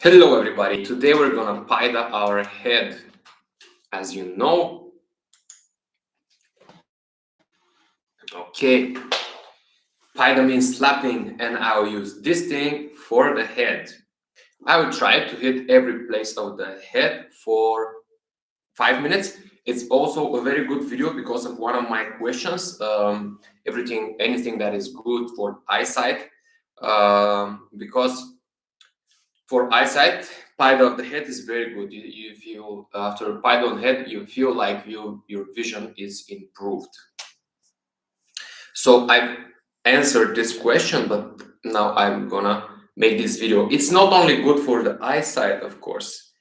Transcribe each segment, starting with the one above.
Hello everybody, today we're gonna paida our head. As you know, okay, paida means slapping and I'll use this thing for the head. I will try to hit every place of the head for 5 minutes. It's also a very good video because of one of my questions, anything that is good for eyesight, because for eyesight, paida of the head is very good. You feel after paida on head, you feel like your vision is improved. So I've answered this question, but now I'm gonna make this video. It's not only good for the eyesight, of course.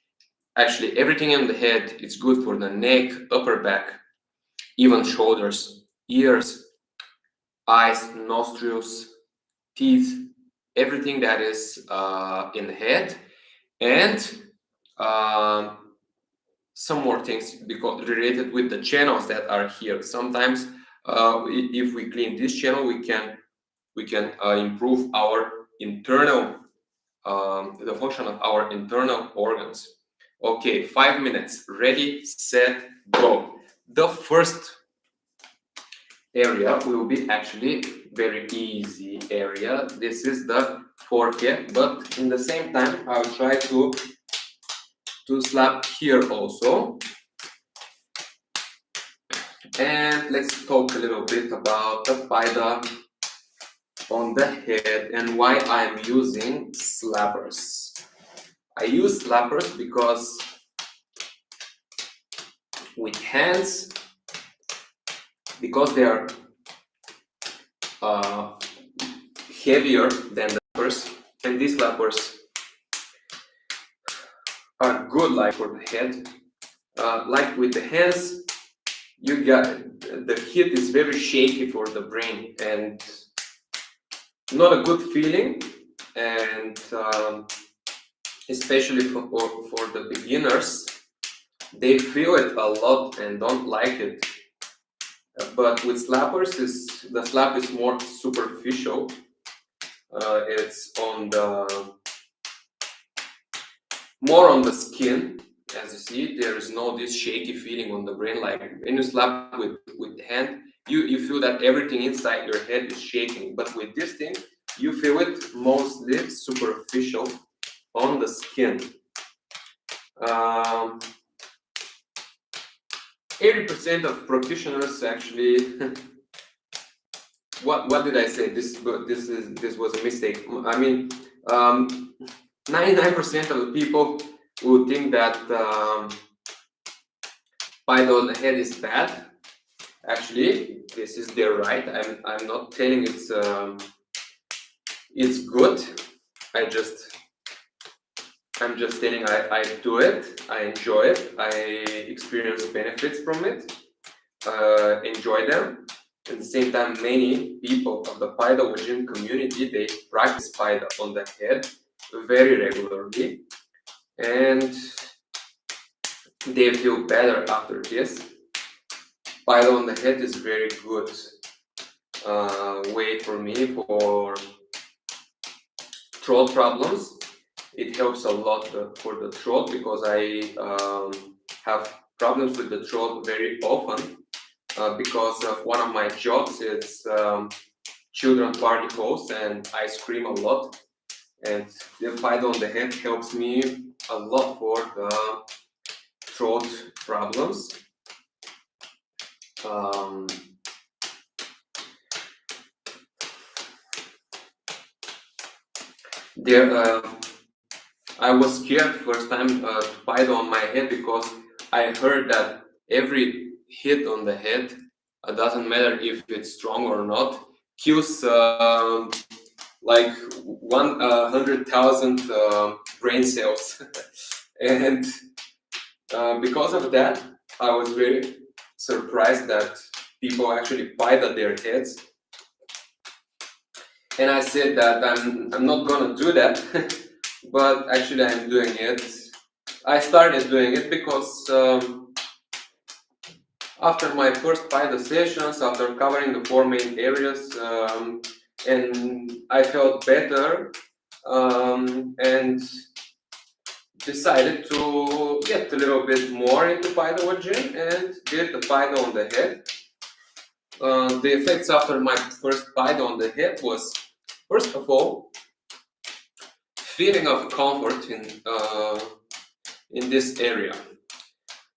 Actually, everything in the head is good for the neck, upper back, even shoulders, ears, eyes, nostrils, teeth, everything that is in the head. And some more things because related with the channels that are here. Sometimes if we clean this channel, we can improve our internal the function of our internal organs. Okay, 5 minutes. Ready, set, go. The first area will be actually very easy area. This is the forehead, but in the same time I'll try to slap here also. And let's talk a little bit about the paida on the head and why I'm using slappers. I use slappers because with hands, because they are heavier than the slappers, and these slappers are good like for the head. Like with the hands, you got the hit is very shaky for the brain and not a good feeling, and especially for the beginners, they feel it a lot and don't like it. But with slappers, the slap is more superficial. It's on the more on the skin. As you see, there is no this shaky feeling on the brain. Like when you slap with the hand, you feel that everything inside your head is shaking. But with this thing, you feel it mostly superficial on the skin. 80% of practitioners actually what did I say? This was a mistake. I mean, 99% of the people who think that paida on the head is bad. Actually, this is their right. I'm not telling it's good. I'm just telling I do it. I enjoy it. I experience benefits from it. Enjoy them. At the same time, many people of the paida lajin community, they practice paida on the head very regularly, and they feel better after this. Paida on the head is very good way for me for throat problems. It helps a lot for the throat because I have problems with the throat very often because of one of my jobs. It's children party host and I scream a lot, and the paida on the head helps me a lot for the throat problems. I was scared first time to paida on my head because I heard that every hit on the head, doesn't matter if it's strong or not, kills like 100,000 brain cells. And because of that, I was very surprised that people actually paida their heads. And I said that I'm not gonna do that, but actually I'm doing it. I started doing it because after my first paida sessions, after covering the 4 main areas, and I felt better, and decided to get a little bit more into Python lajin and did the Python on the head. The effects after my first Python on the head was, first of all, feeling of comfort in this area.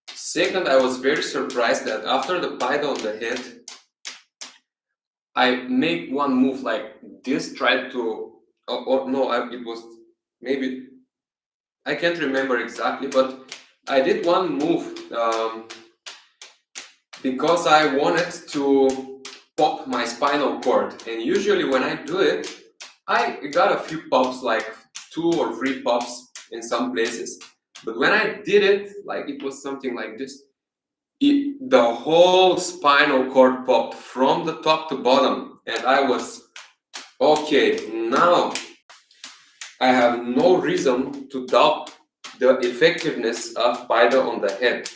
Second, I was very surprised that after the Python on the head, I make one move like this, tried to, or no, it was maybe, I can't remember exactly, but I did one move because I wanted to pop my spinal cord. And usually when I do it, I got a few pops, like 2 or 3 pops in some places. But when I did it, like it was something like this. The whole spinal cord popped from the top to bottom, and I was okay. Now I have no reason to doubt the effectiveness of Python on the head.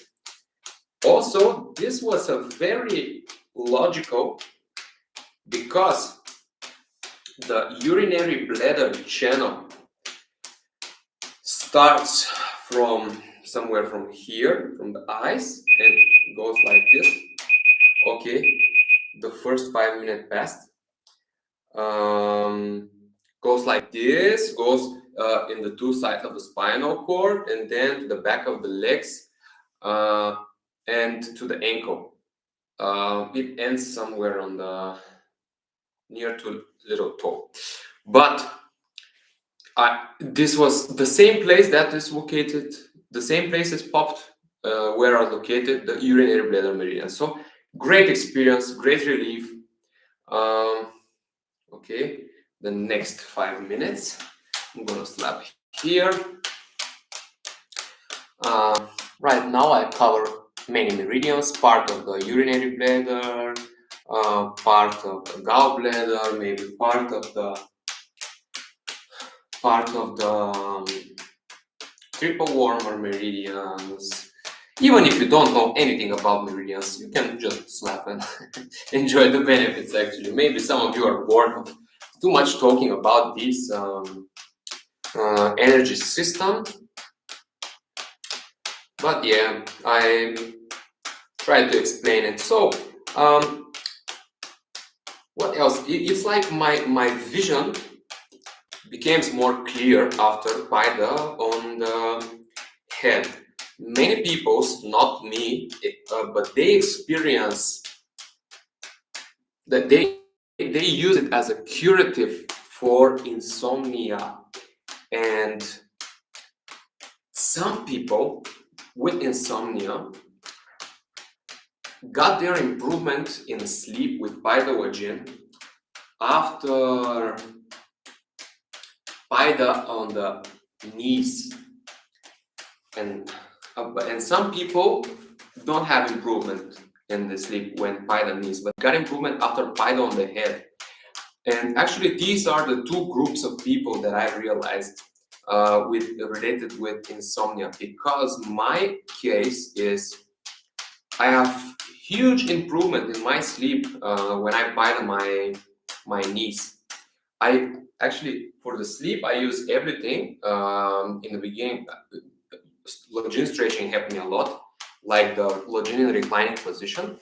Also, this was a very logical, because the urinary bladder channel starts from somewhere from here, from the eyes, and goes like this. Okay, the first 5 minutes passed. Goes like this, goes in the 2 sides of the spinal cord, and then to the back of the legs, and to the ankle. It ends somewhere on the near to little toe. But this was the same place that is located, the same place is popped where are located the urinary bladder meridian. So great experience, great relief. Okay, the next 5 minutes, I'm gonna slap here. Right now I cover many meridians, part of the urinary bladder, part of the gallbladder, maybe part of the triple wormer meridians. Even if you don't know anything about meridians, you can just slap and enjoy the benefits. Actually, maybe some of you are bored of too much talking about this energy system, but yeah, I tried to explain it. So what else? It's like my vision becomes more clear after Python on the head. Many people, not me, but they experience that they use it as a curative for insomnia. And some people with insomnia got their improvement in sleep with Python after Python on the knees. And some people don't have improvement in the sleep when Python knees, but got improvement after Python on the head. And actually, these are the 2 groups of people that I realized related with insomnia, because my case is I have huge improvement in my sleep when I Python my knees. I actually, for the sleep, I use everything. In the beginning, lajin stretching helped me a lot, like the lajin in reclining position.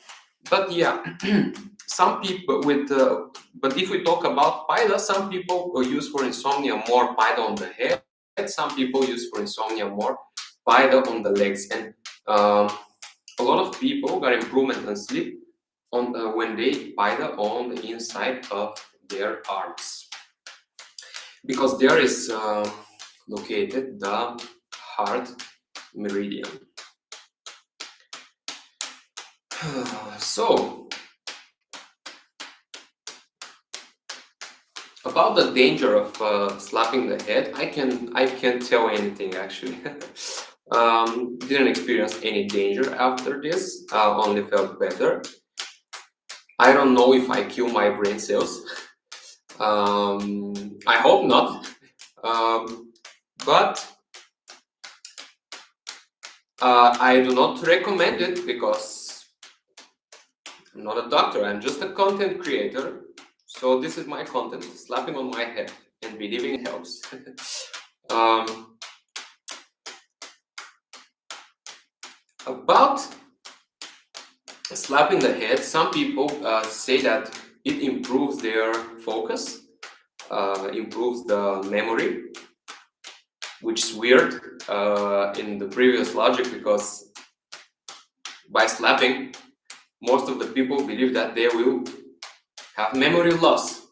But yeah, some people with, but if we talk about Python, some people use for insomnia more Python on the head. Some people use for insomnia more Python on the legs, and a lot of people got improvement in sleep on when they Python on the inside of their arms, because there is located the heart meridian. So about the danger of slapping the head, I can't tell anything actually. Didn't experience any danger after this. Only felt better. I don't know if I kill my brain cells. I hope not. But I do not recommend it, because I'm not a doctor. I'm just a content creator. So this is my content, slapping on my head and believing it helps. About slapping the head, some people say that it improves their focus, improves the memory, which is weird in the previous logic, because by slapping, most of the people believe that they will have memory loss.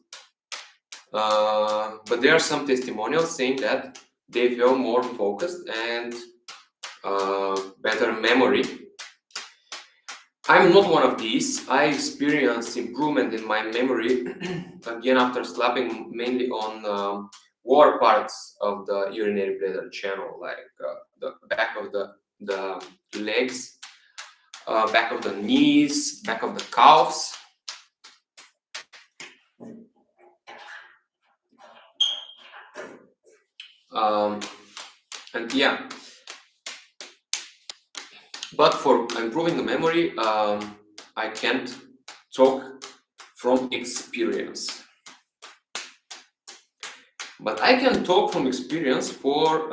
But there are some testimonials saying that they feel more focused and better memory. I'm not one of these. I experienced improvement in my memory again after slapping mainly on lower parts of the urinary bladder channel, like the back of the legs, back of the knees, back of the calves. And yeah, but for improving the memory, I can't talk from experience. But I can talk from experience for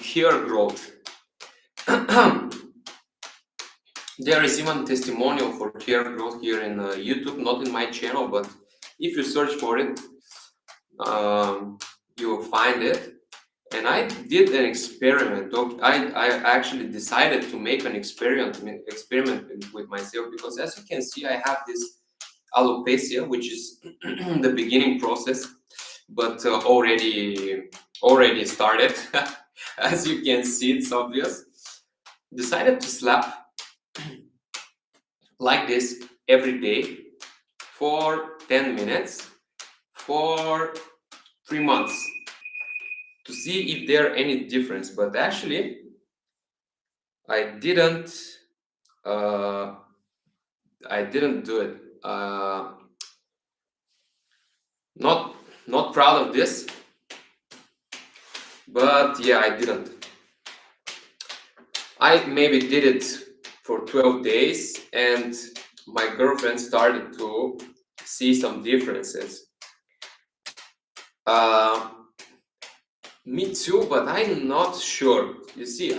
hair growth. There is even testimonial for hair growth here in YouTube, not in my channel, but if you search for it, you will find it. And I did an experiment. I actually decided to make an experiment with myself, because as you can see, I have this alopecia, which is the beginning process, but already started. As you can see, it's obvious. Decided to slap like this every day for 10 minutes for 3 months to see if there are any difference. But actually, I didn't do it. Not proud of this, but yeah, I didn't. I maybe did it for 12 days, and my girlfriend started to see some differences. Me too, but I'm not sure. You see,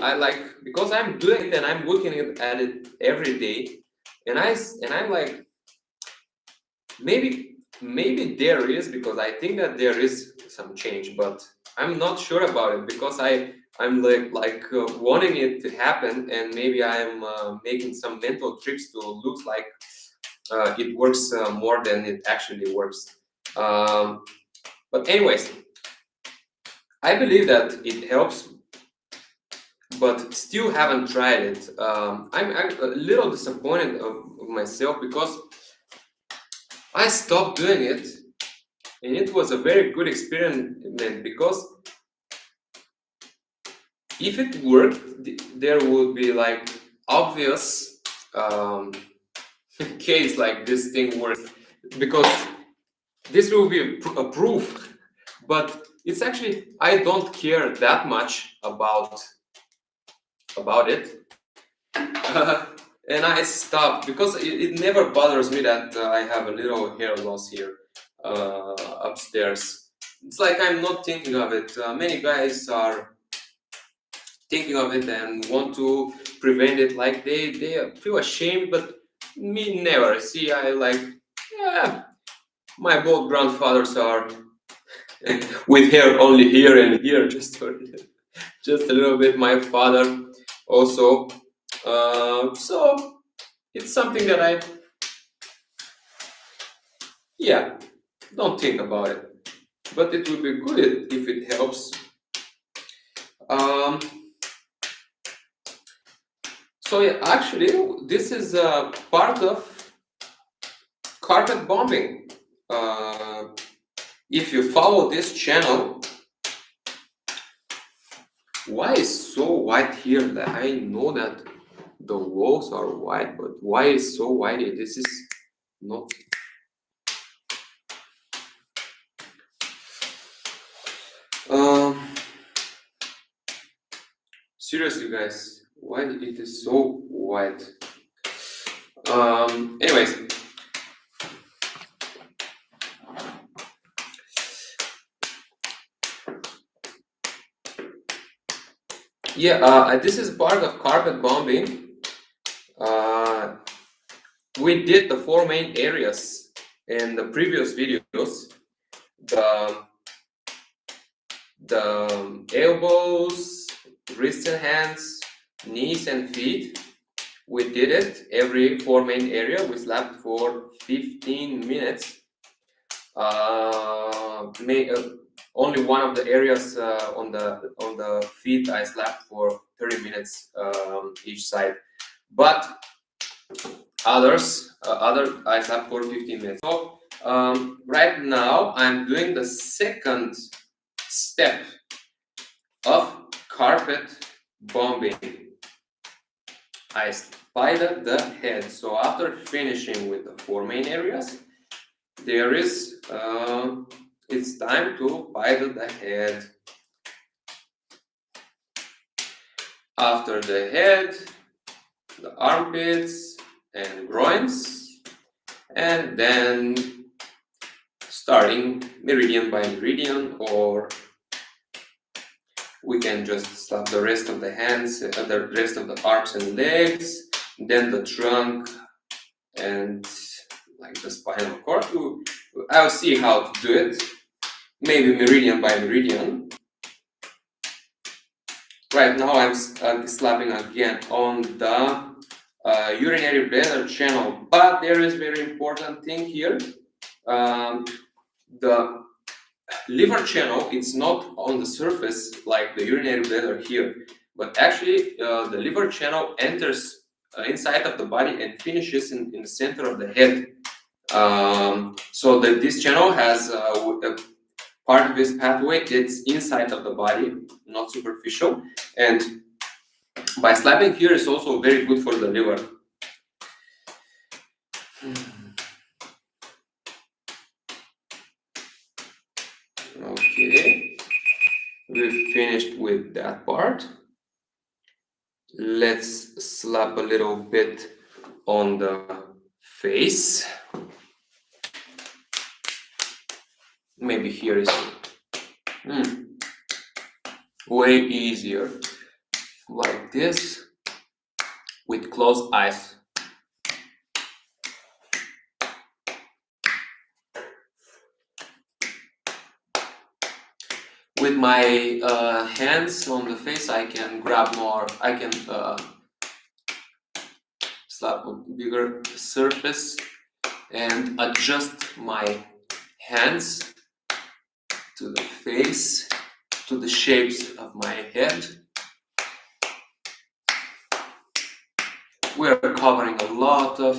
because I'm doing it and I'm looking at it every day, and I'm like, maybe there is, because I think that there is some change, but I'm not sure about it, because I'm wanting it to happen, and maybe I'm making some mental tricks to look like it works more than it actually works. But anyways, I believe that it helps, but still haven't tried it. I'm a little disappointed of myself, because I stopped doing it, and it was a very good experiment, because if it worked, there would be like obvious case like this thing works, because this will be a proof. But it's actually, I don't care that much about it. And I stopped, because it never bothers me that I have a little hair loss here upstairs. It's like I'm not thinking of it. Many guys are thinking of it and want to prevent it, like they feel ashamed, but me never. See, I yeah, my both grandfathers are with hair only here and here, just a little bit. My father also. So it's something that I don't think about it, but it would be good if it helps. So yeah, actually, this is part of carpet bombing. If you follow this channel, why is so white here? I know that the walls are white, but why is so white? This is not. Seriously, guys, why it is so white? Anyways, yeah, this is part of carpet bombing. we did the 4 main areas in the previous videos. The elbows, wrists and hands, knees and feet. We did it every 4 main area. We slapped for 15 minutes. Only one of the areas on the feet I slapped for 30 minutes each side, but other I slapped for 15 minutes. So right now I'm doing the second step of carpet bombing. I spider the head. So after finishing with the 4 main areas, there is it's time to pilot the head. After the head, the armpits and groins, and then starting meridian by meridian, or we can just slap the rest of the hands, the rest of the arms and legs, then the trunk and like the spinal cord. I'll see how to do it. Maybe meridian by meridian. Right now I'm slapping again on the urinary bladder channel, but there is very important thing here. The liver channel, it's not on the surface like the urinary bladder here, but actually the liver channel enters inside of the body and finishes in the center of the head. So that this channel has a part of this pathway, it's inside of the body, not superficial, and by slapping here is also very good for the liver. Okay, we've finished with that part. Let's slap a little bit on the face. Maybe here is way easier, like this, with closed eyes. With my hands on the face, I can grab more, I can slap a bigger surface and adjust my hands to the face, to the shapes of my head. We're covering a lot of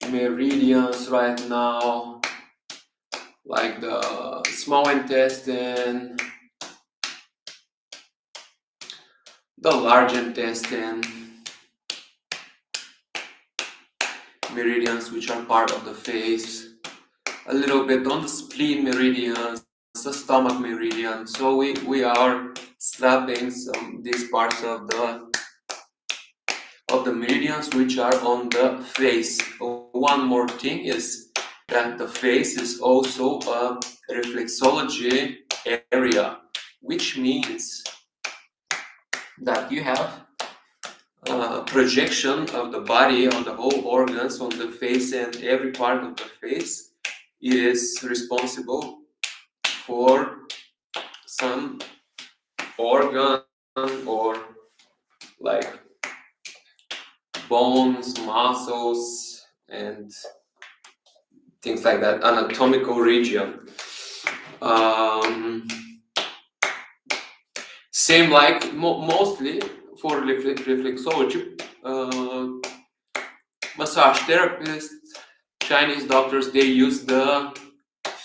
meridians right now, like the small intestine, the large intestine, meridians which are part of the face, a little bit on the spleen meridians, the stomach meridian. So we are slapping these parts of the meridians which are on the face. One more thing is that the face is also a reflexology area, which means that you have projection of the body on the whole organs on the face, and every part of the face is responsible for some organ or like bones, muscles, and things like that, anatomical region. Same like mostly for reflexology, massage therapists, Chinese doctors, they use the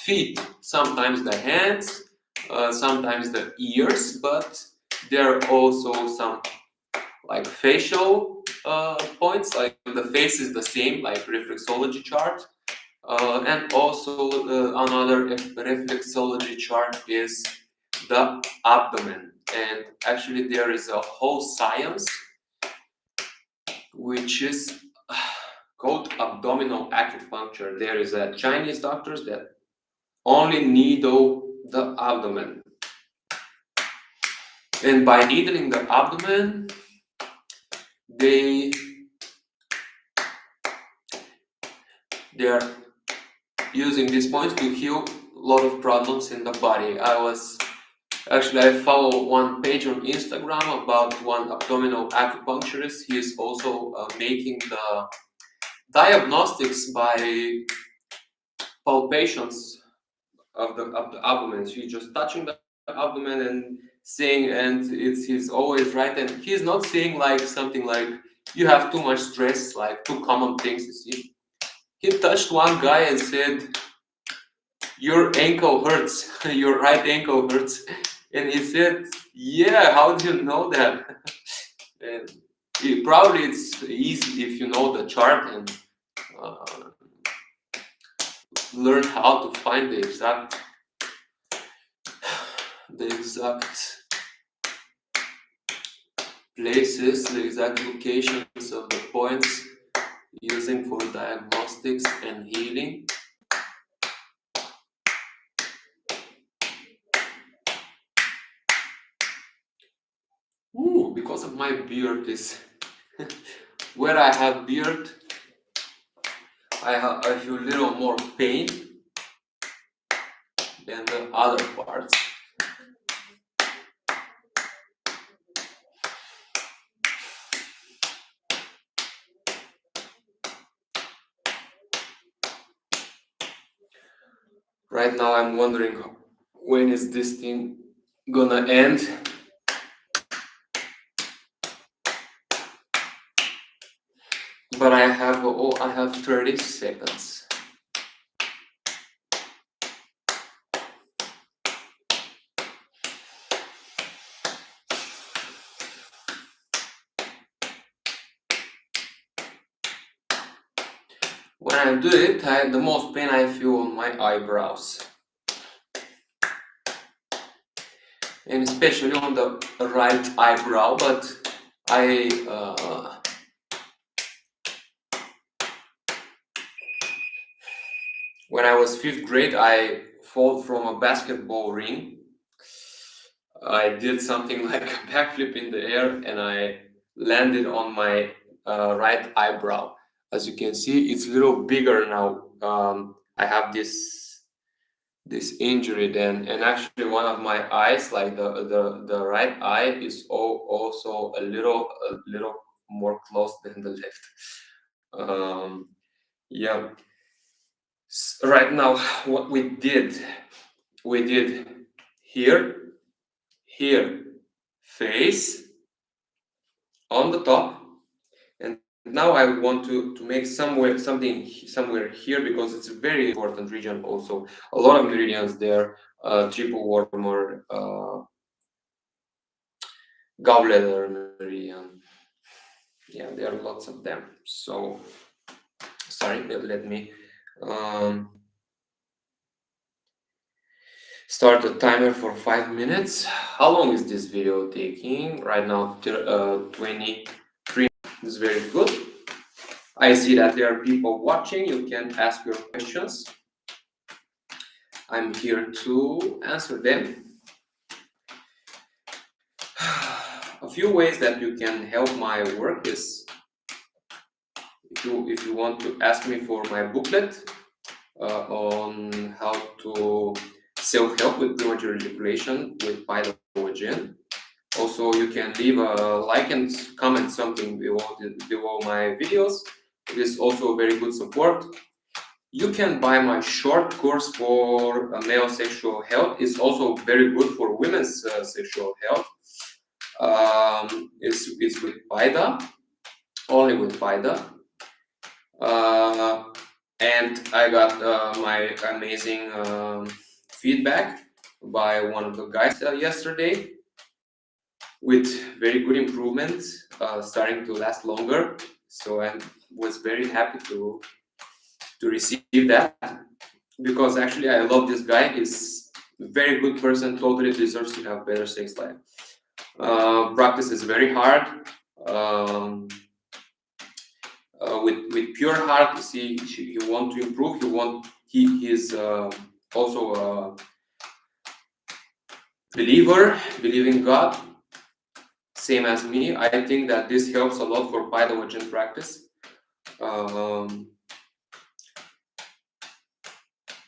feet, sometimes the hands, sometimes the ears, but there are also some like facial points, like the face is the same, like reflexology chart, and also another reflexology chart is the abdomen. And actually there is a whole science which is called abdominal acupuncture. There is a Chinese doctors that only needle the abdomen, and by needling the abdomen they They are using these points to heal a lot of problems in the body. I follow one page on Instagram about one abdominal acupuncturist. He is also making the diagnostics by palpations of the abdomen. He's just touching the abdomen and saying, and he's always right. And he's not saying like something like you have too much stress, like two common things. You see, he touched one guy and said, "Your ankle hurts. Your right ankle hurts." And he said, "Yeah, how do you know that?" And probably it's easy if you know the chart and uh, learn how to find the exact places, the exact locations of the points using for diagnostics and healing. Ooh, because of my beard is where I have beard, I feel a little more pain than the other parts. Right now I'm wondering when is this thing gonna end. But I have 30 seconds. When I do it, the most pain I feel on my eyebrows. And especially on the right eyebrow, but when I was 5th grade, I fall from a basketball ring. I did something like a backflip in the air and I landed on my right eyebrow. As you can see, it's a little bigger now. I have this injury then, and actually one of my eyes, like the right eye, is also a little more closed than the left. Yeah. Right now, what we did here, face on the top, and now I want to make somewhere here because it's a very important region. Also, a lot of meridians there, triple warmer, gallbladder meridian. Yeah, there are lots of them. So sorry, let me start the timer for 5 minutes. How long is this video taking? Right now, 23. This is very good. I see that there are people watching. You can ask your questions. I'm here to answer them. A few ways that you can help my work is if you want to ask me for my booklet on how to self-help with premature ejaculation with PyLogin. Also, you can leave a like and comment something below my videos. It is also very good support. You can buy my short course for male sexual health. It's also very good for women's sexual health. It's with PIDA, only with PIDA. And I got my amazing feedback by one of the guys yesterday with very good improvements, starting to last longer. So I was very happy to receive that, because actually I love this guy. He's a very good person, totally deserves to have better sex life. Practice is very hard. With pure heart, see, you want to improve. He is also a believer, believing God, same as me. I think that this helps a lot for PyLogin practice.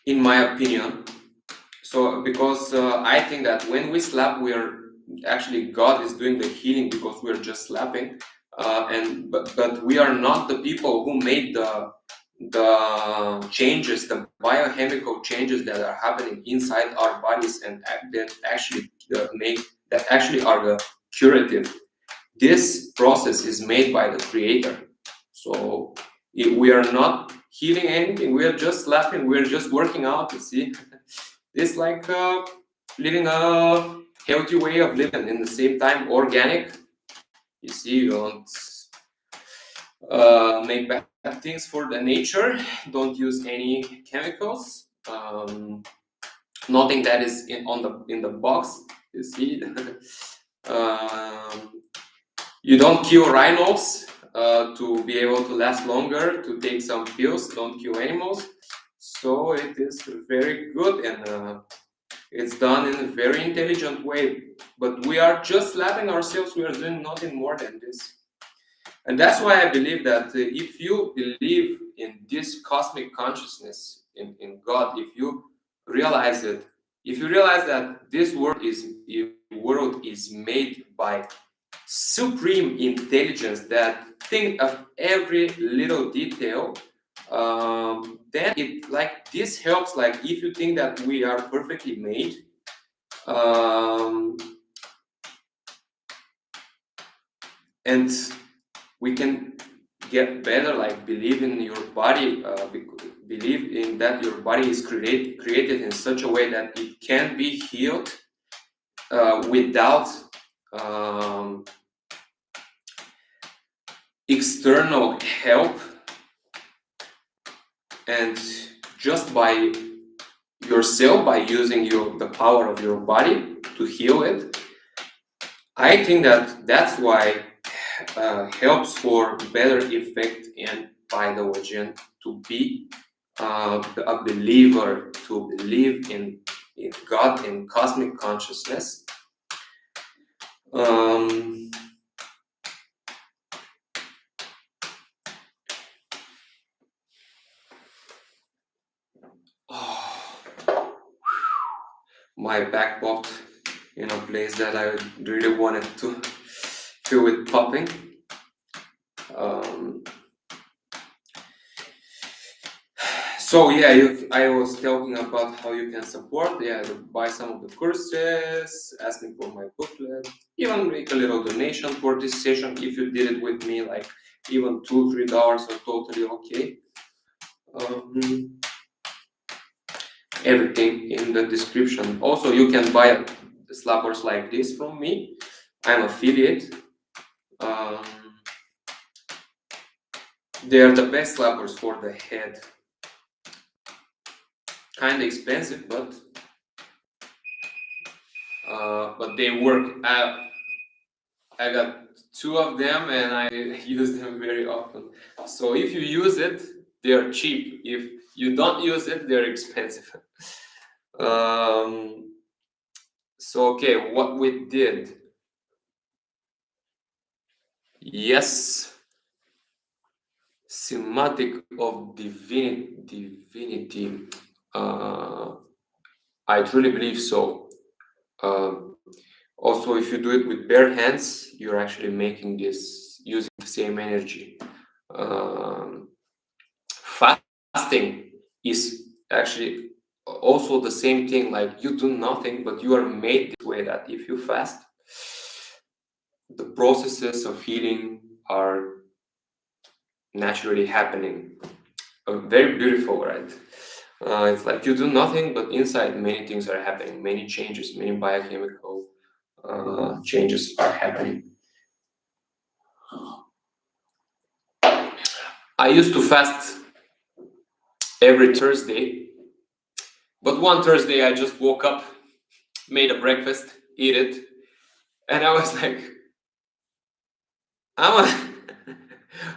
in my opinion. So because I think that when we slap, we are actually, God is doing the healing because we're just slapping, but we are not the people who made the changes, the biochemical changes that are happening inside our bodies, and that actually that actually are the curative. This process is made by the Creator. So we are not healing anything. We are just slapping. We are just working out. You see, it's like living a healthy way of living, in the same time organic. You see, you don't make bad things for the nature. Don't use any chemicals. Nothing that is in the box. You see, you don't kill rhinos to be able to last longer. To take some pills. Don't kill animals. So it is very good, and it's done in a very intelligent way. But we are just slapping ourselves. We are doing nothing more than this. And that's why I believe that if you believe in this cosmic consciousness, in God, if you realize it, if you realize that this world is made by supreme intelligence that think of every little detail, then it, like, this helps. Like, if you think that we are perfectly made, and we can get better, like believe in your body, believe in that your body is created in such a way that it can be healed without external help, and just by yourself, by using the power of your body to heal it. I think that that's why helps for better effect, and by the lajin, to be a believer, to believe in God, in cosmic consciousness. Um, oh, my back popped in a place that I really wanted to feel it popping. So yeah, I was talking about how you can support. Yeah, buy some of the courses, asking for my booklet, even make a little donation for this session. If you did it with me, like even $2-3 are totally okay. Everything in the description. Also, you can buy slappers like this from me. I'm affiliate. They are the best slappers for the head. Kind of expensive, but they work. I got 2 of them, and I use them very often. So if you use it, they are cheap. If you don't use it, they're expensive. So okay, what we did. Yes, semantic of divinity. I truly believe so. Also, if you do it with bare hands, you're actually making this using the same energy. Fasting is actually also the same thing. Like, you do nothing, but you are made this way that if you fast, the processes of healing are naturally happening. Very beautiful, right? It's like you do nothing, but inside many things are happening. Many changes, many biochemical changes are happening. I used to fast every Thursday, but one Thursday I just woke up, made a breakfast, eat it, and I was like,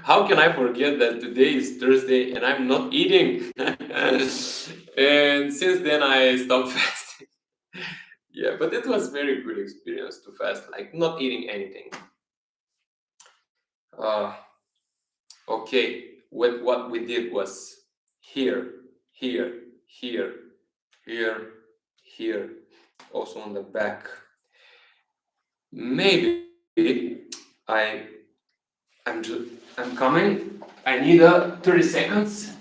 how can I forget that today is Thursday and I'm not eating? And since then I stopped fasting. Yeah, but it was very good experience to fast, like not eating anything. Okay, what we did was here, here, here, here, also on the back. Maybe I'm coming. I need 30 seconds.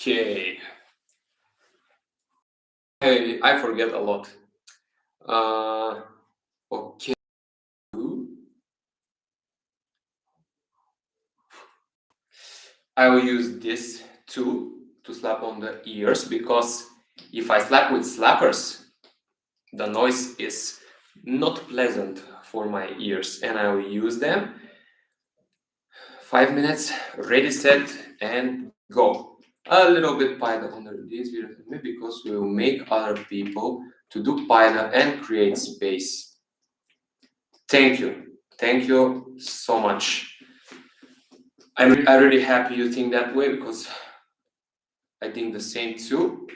Okay. I forget a lot. Okay. I will use this too to slap on the ears, because if I slap with slappers, the noise is not pleasant for my ears, and I will use them. 5 minutes, ready, set, and go. A little bit Python under this video because we will make other people to do Python and create space. Thank you so much. I'm really happy you think that way, because I think the same too.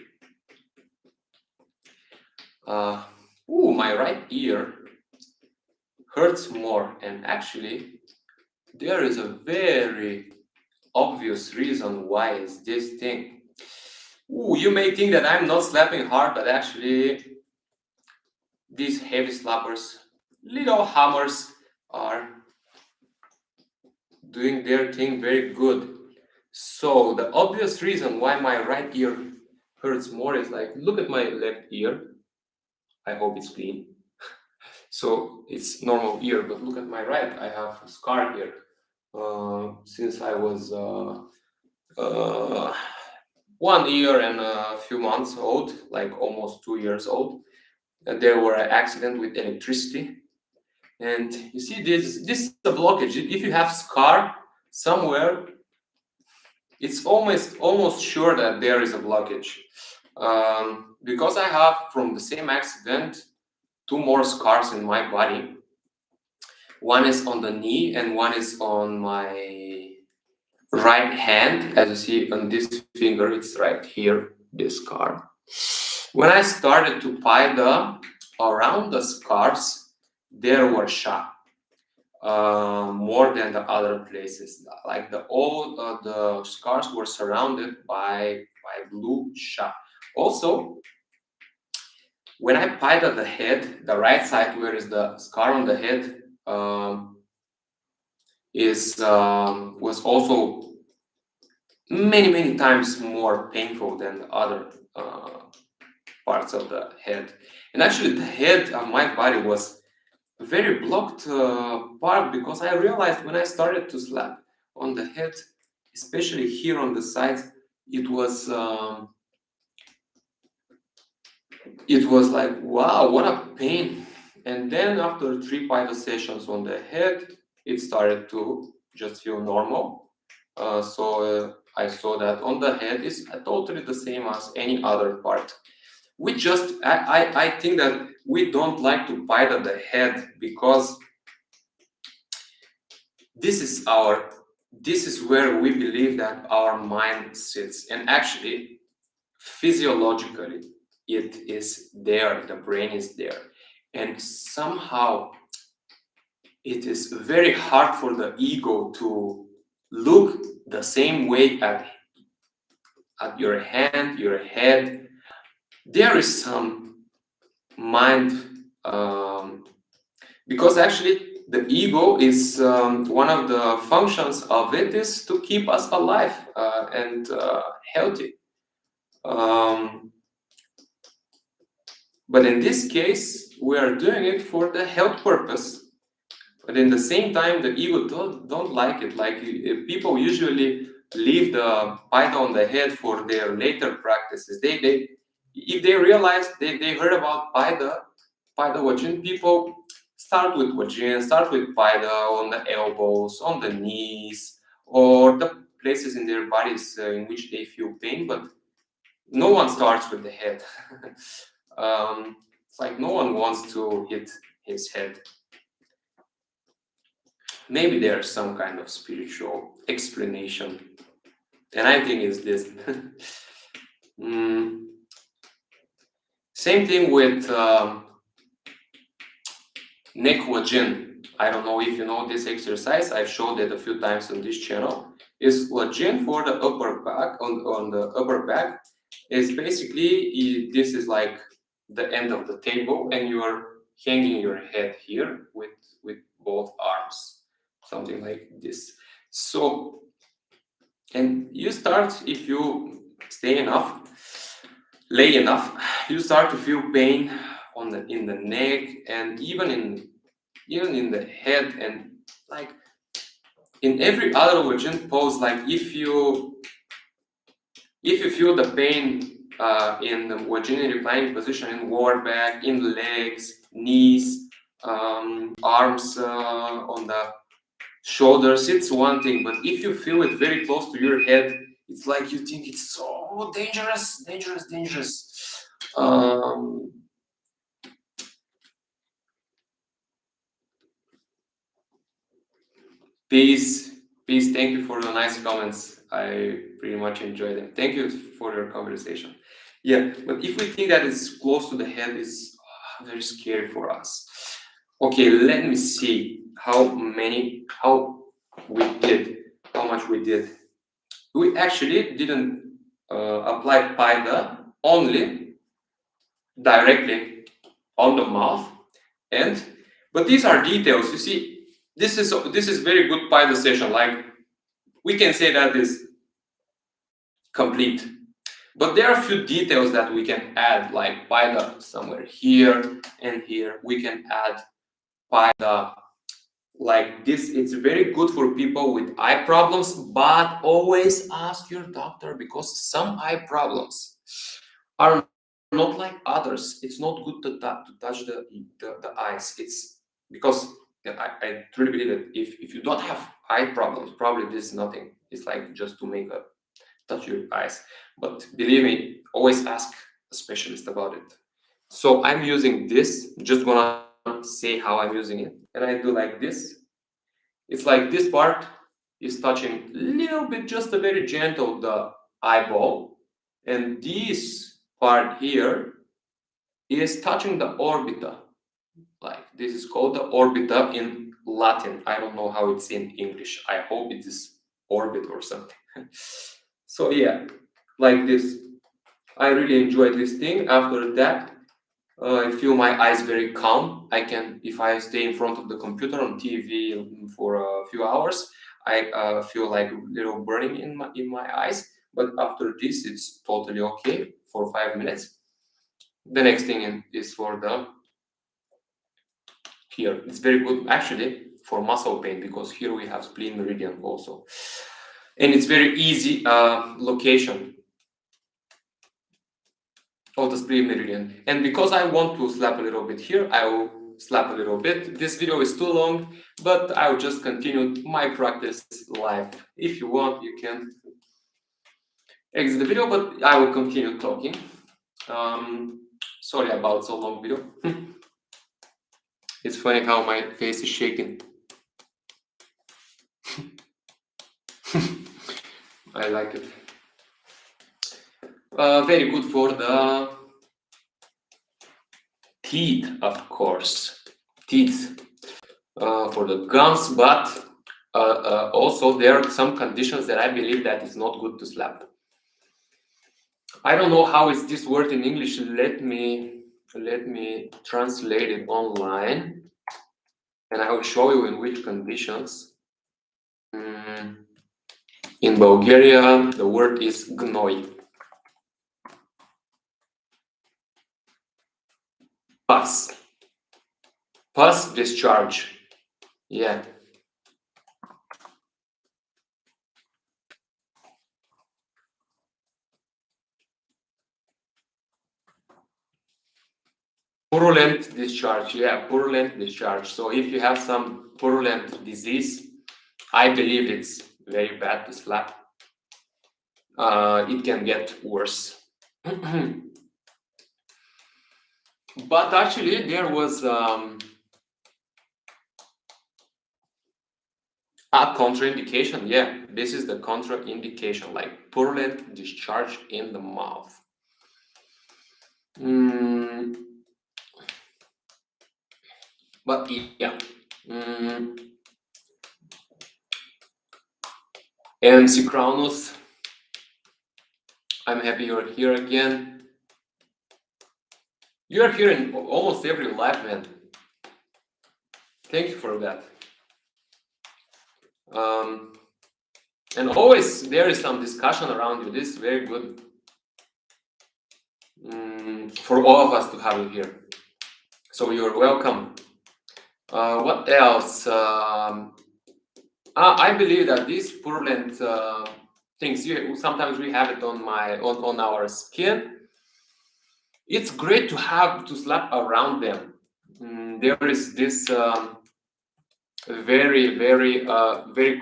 My right ear hurts more, and actually there is a very obvious reason why is this thing. You may think that I'm not slapping hard, but actually these heavy slappers, little hammers, are doing their thing very good. So the obvious reason why my right ear hurts more is like, look at my left ear. I hope it's clean. So it's normal ear, but look at my right. I have a scar here. Since I was 1 year and a few months old, like almost 2 years old, there were an accident with electricity. And you see, this is a blockage. If you have scar somewhere, it's almost sure that there is a blockage. Because I have from the same accident 2 more scars in my body. One is on the knee and one is on my right hand. As you see on this finger, it's right here, this scar. When I started to pie around the scars, there were shot. More than the other places. Like the scars were surrounded by blue shot. Also, when I pied the head, the right side where is the scar on the head was also many times more painful than the other parts of the head. And actually, the head of my body was very blocked part, because I realized when I started to slap on the head, especially here on the sides, it was like, wow, what a pain. And then after 3 pilot sessions on the head, it started to just feel normal. So I saw that on the head is totally the same as any other part. I think that we don't like to bite at the head, because this is where we believe that our mind sits, and actually physiologically it is there, the brain is there, and somehow it is very hard for the ego to look the same way at your hand, your head. There is some mind, because actually the ego is one of the functions of it is to keep us alive and healthy. But in this case, we are doing it for the health purpose. But in the same time, the ego don't like it. Like people usually leave the bite on the head for their later practices. If they realize they heard about Paida Wajin, people start with Wajin, start with Paida on the elbows, on the knees, or the places in their bodies in which they feel pain, but no one starts with the head. It's like no one wants to hit his head. Maybe there's some kind of spiritual explanation, and I think it's this. Same thing with neck lajin. I don't know if you know this exercise. I've showed it a few times on this channel. Is lajin for the upper back. On the upper back is basically this is like the end of the table, and you are hanging your head here with both arms, something like this. So, and you start, if you stay enough, lay enough, you start to feel pain in the neck, and even in the head, and like in every other lajin pose. Like if you feel the pain in the lajin reclining position, in lower back, in the legs, knees, arms, on the shoulders, it's one thing. But if you feel it very close to your head, it's like you think it's so dangerous. Peace, thank you for the nice comments. I pretty much enjoy them. Thank you for your conversation. Yeah, but if we think that it's close to the head, it's very scary for us. Okay, let me see how much we did. We actually didn't apply PIDA only directly on the mouth, but these are details. You see, this is very good PIDA session. Like we can say that is complete, but there are a few details that we can add, like PIDA somewhere here and here. We can add PIDA like this. It's very good for people with eye problems, but always ask your doctor, because some eye problems are not like others. It's not good to touch the eyes. It's because I truly believe that if you don't have eye problems, probably this is nothing. It's like just to make a touch your eyes. But believe me, always ask a specialist about it. So I'm using this, just gonna say how I'm using it. And I do like this. It's like this part is touching a little bit, just a very gentle, the eyeball. And this part here is touching the orbita. Like this is called the orbita in Latin. I don't know how it's in English. I hope it is orbit or something. So yeah, like this. I really enjoy this thing. After that, I feel my eyes very calm. I can, if I stay in front of the computer on TV for a few hours, I feel like a little burning in my eyes. But after this, it's totally okay for 5 minutes. The next thing is for the here. It's very good actually for muscle pain, because here we have spleen meridian also, and it's very easy location of the spleen meridian. And because I want to slap a little bit here, I will slap a little bit. This video is too long, but I will just continue my practice live. If you want, you can exit the video, but I will continue talking. Sorry about so long video. It's funny how my face is shaking. I like it. Very good for the teeth, of course. Teeth for the gums, but also there are some conditions that I believe that it's not good to slap. I don't know how is this word in English. Let me translate it online, and I will show you in which conditions. In Bulgaria, the word is gnoi. Pus discharge. Yeah. Purulent discharge. Yeah, purulent discharge. So if you have some purulent disease, I believe it's very bad to slap. It can get worse. But actually, there was a contraindication. Yeah, this is the contraindication, like purulent discharge in the mouth. Mm, but yeah. Mm, MC Kronos, I'm happy you're here again. You're here in almost every live, man. Thank you for that. Um, and always there is some discussion around you. This is very good for all of us to have you here. So you're welcome. What else? I believe that these purulent things, sometimes we have it on our skin. It's great to have to slap around them. There is this very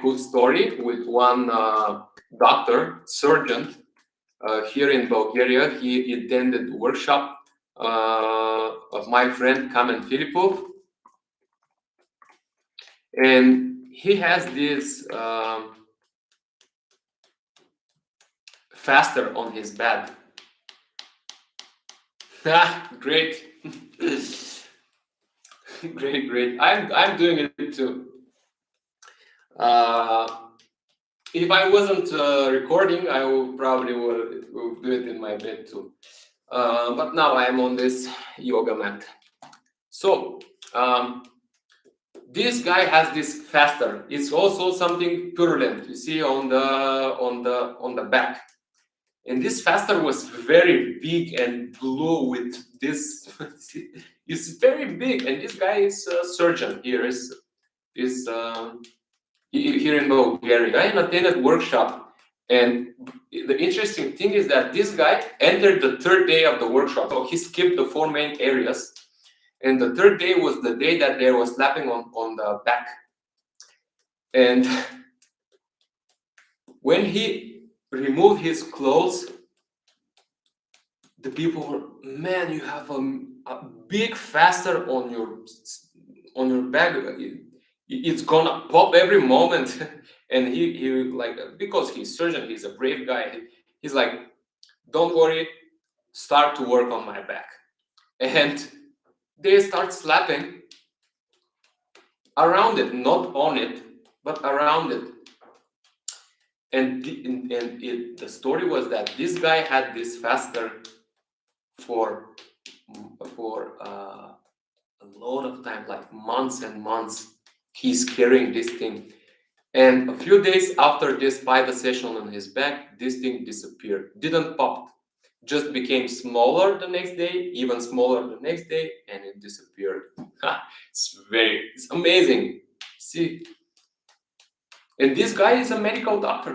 cool story with one surgeon here in Bulgaria. He attended workshop of my friend Kamen Filipov, and he has this faster on his bed. Great. Great. I'm doing it too. If I wasn't recording, I will probably will do it in my bed too. But now I'm on this yoga mat. So this guy has this faster. It's also something purulent. You see on the back. And this faster was very big and blue with this. It's very big, and this guy is a surgeon here. Is here in Bulgaria. I attended workshop, and the interesting thing is that this guy entered the third day of the workshop. So he skipped the four main areas, and the third day was the day that there was slapping on the back. And when he removed his clothes, the people were, man, you have a big faster on your back. It's gonna pop every moment. And he like, because he's surgeon, he's a brave guy. He's like, don't worry, start to work on my back. And they start slapping around it, not on it, but around it. And the story was that this guy had this faster for a lot of time, like months and months. He's carrying this thing. And a few days after this fiverr session on his back, this thing disappeared. Didn't pop. Just became smaller the next day, even smaller the next day, and it disappeared. It's amazing. See? And this guy is a medical doctor.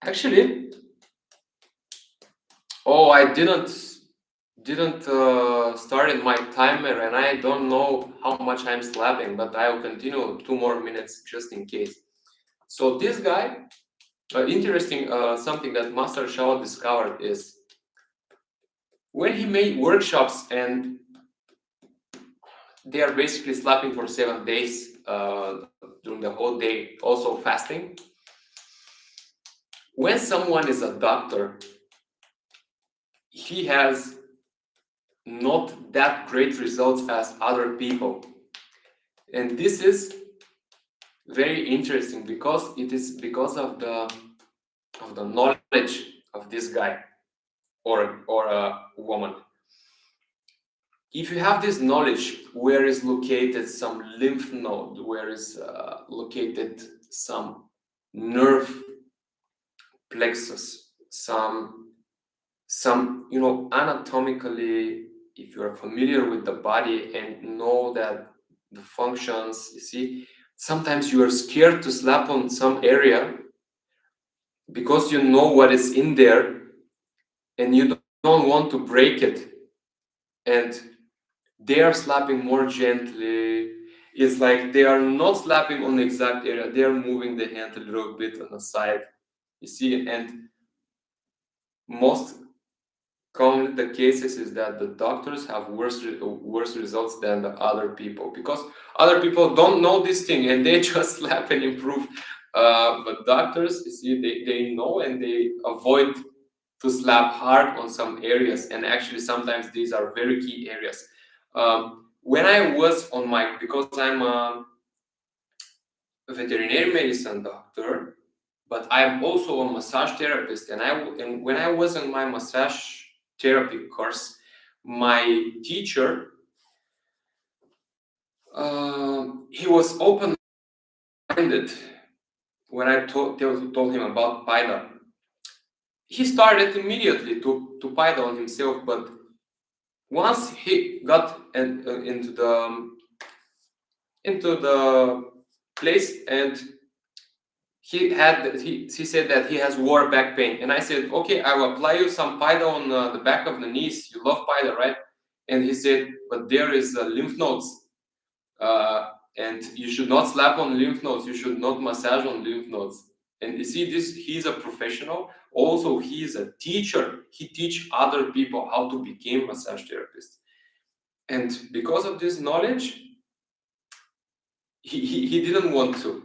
Actually, I didn't started my timer, and I don't know how much I'm slapping, but I'll continue 2 more minutes just in case. So this guy, interesting something that Master Shao discovered is when he made workshops, and they are basically slapping for 7 days during the whole day, also fasting. When someone is a doctor, he has not that great results as other people, and this is very interesting because it is because of the knowledge of this guy or a woman. If you have this knowledge, where is located some lymph node, where is located some nerve plexus, some anatomically, if you are familiar with the body and know that the functions, you see, sometimes you are scared to slap on some area because you know what is in there and you don't want to break it, and they are slapping more gently. It's like they are not slapping on the exact area, they are moving the hand a little bit on the side, you see. And most commonly the cases is that the doctors have worse results than the other people, because other people don't know this thing and they just slap and improve. But doctors, you see, they know and they avoid to slap hard on some areas, and actually sometimes these are very key areas. When I was on my, because I'm a veterinary medicine doctor, but I'm also a massage therapist, and when I was on my massage therapy course, my teacher, he was open-minded when I told him about PIDA. He started immediately to PIDA on himself, but once he got into the place, and he said that he has lower back pain, and I said, okay, I will apply you some PIDA on the back of the knees. You love PIDA, right? And he said, but there is lymph nodes, and you should not slap on lymph nodes. You should not massage on lymph nodes. And you see, this, he's a professional. Also, he is a teacher. He teach other people how to become massage therapists. And because of this knowledge, he didn't want to.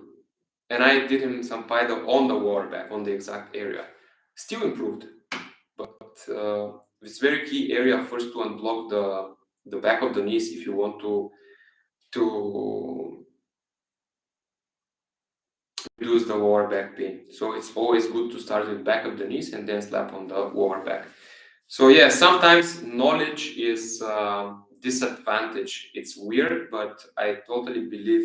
And I did him some PIDA on the lower back, on the exact area. Still improved, but it's very key area first to unblock the back of the knees if you want to reduce the lower back pain. So it's always good to start with back of the knees and then slap on the lower back. So yeah, sometimes knowledge is disadvantage. It's weird, but I totally believe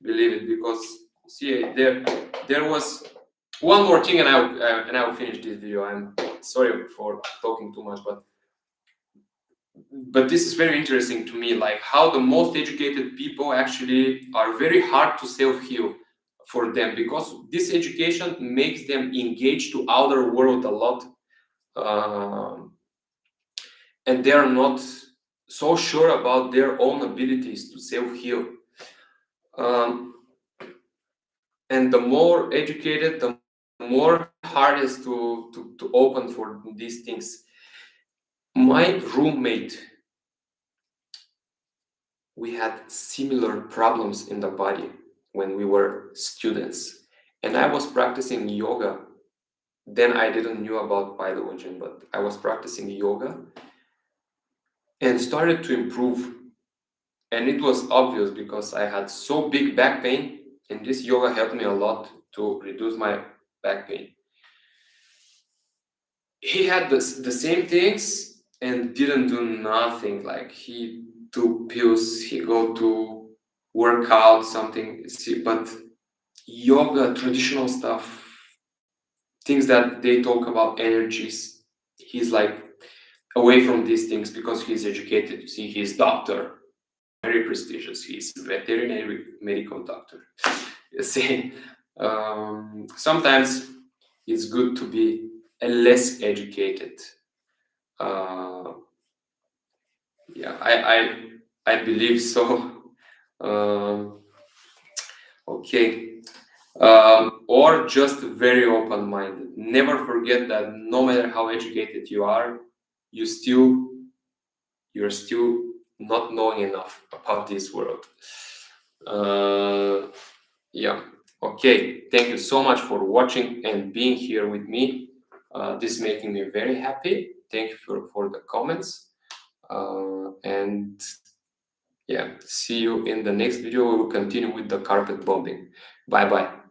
it, because see, there was one more thing, and I will finish this video. I'm sorry for talking too much, but this is very interesting to me, like how the most educated people actually are very hard to self-heal for them, because this education makes them engage to outer world a lot, and they are not so sure about their own abilities to self-heal. And the more educated, the more hard is to open for these things. My roommate, we had similar problems in the body when we were students, and I was practicing yoga. Then I didn't knew about biology, but I was practicing yoga and started to improve. And it was obvious because I had so big back pain, and this yoga helped me a lot to reduce my back pain. He had the same things and didn't do nothing. Like, he took pills, he go to work out something, but yoga, traditional stuff, things that they talk about energies, he's like away from these things because he's educated. You see, he's doctor, very prestigious. He's veterinary medical doctor. You see, sometimes it's good to be less educated. Yeah, I believe so. Okay. Or just very open-minded. Never forget that no matter how educated you are, you're still not knowing enough about this world. Yeah. Okay. Thank you so much for watching and being here with me. This is making me very happy. Thank you for the comments. And yeah, see you in the next video. We will continue with the carpet bombing. Bye bye.